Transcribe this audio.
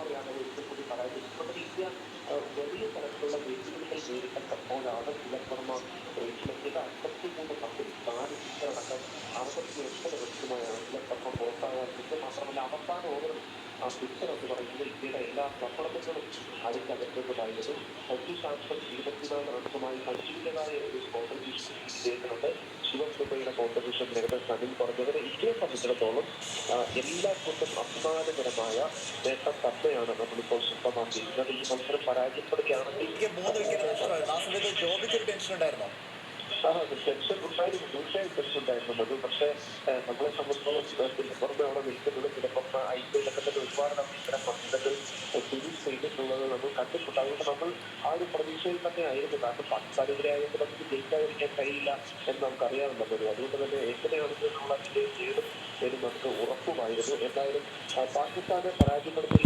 അറിയാതെ ഒരിക്കൽ കൂടി പരാജയപ്പെട്ടത്. ഇന്ത്യ വലിയ തരത്തിലുള്ള വെല്ലുവിളികൾ നേരിട്ടപ്പോഴാണ് തിലക് വർമ്മ ക്രീസിലെത്തിയത്. 53 പന്തിൽ 4 സിക്സറടക്കം 68 റൺസുമായാണ് തിലക് വർമ്മ പുറത്താകാതിരുന്നത്. മാത്രമല്ല അവസാന ഓവറിൽ ആ സിക്സർ എന്ന് പറയുന്നത് ഇന്ത്യയുടെ എല്ലാ സമ്മർദ്ദങ്ങളും അടിച്ചകറ്റുന്നതായിരുന്നു. സഞ്ജു സാംസൺ 24 റൺസുമായി സഞ്ജുവിൻ്റെതായ ഒരു കോൺട്രിബ്യൂഷൻ ഇദ്ദേഹത്തിനുണ്ട്. ശിവം ദുബൈയുടെ കോൺട്രിബ്യൂഷൻ ഏകദേശം അതിൽ കുറഞ്ഞവരെ ഇന്ത്യയെ സംബന്ധിച്ചിടത്തോളം എല്ലാ കൊണ്ടും അഭിമാനകരമായ നേട്ടം തന്നെയാണ് നമ്മളിപ്പോൾ സ്വന്തമാക്കിയിരിക്കുന്നത്. ഈ മത്സരം പരാജയപ്പെടുകയാണെങ്കിൽ ടെൻഷൻ ഉണ്ടായിരുന്നോ? ടെൻഷൻ ഉണ്ടായിരുന്നു, തീർച്ചയായും ടെൻഷൻ ഉണ്ടായിരുന്നു മധു. പക്ഷേ നമ്മളെ സംബന്ധിച്ചോളം പുറമെ അവിടെ നിൽക്കുന്നത് ചിലപ്പം IPL ഒക്കെ തന്നെ ഒരുപാട് തവണ ഇത്തരം മത്സരങ്ങൾ ഫിനിഷ് ചെയ്തിട്ടുള്ളത് നമ്മൾ കണ്ടിട്ടുണ്ട്. അതുകൊണ്ട് നമ്മൾ ആ ഒരു പ്രതീക്ഷയിൽ തന്നെ ആയിരുന്നു. കാരണം പാകിസ്ഥാനെതിരെ ആയതുകൊണ്ട് നമുക്ക് ജയിക്കാതിരിക്കാൻ കഴിയില്ല എന്ന് നമുക്കറിയാമല്ലോ മധു. അതുകൊണ്ട് തന്നെ എങ്ങനെയാണെങ്കിലും നമ്മൾ ആ വിജയം നേടും എന്ന് നമുക്ക് ഉറപ്പുമായിരുന്നു. എന്തായാലും പാകിസ്ഥാനെ പരാജയപ്പെടുന്ന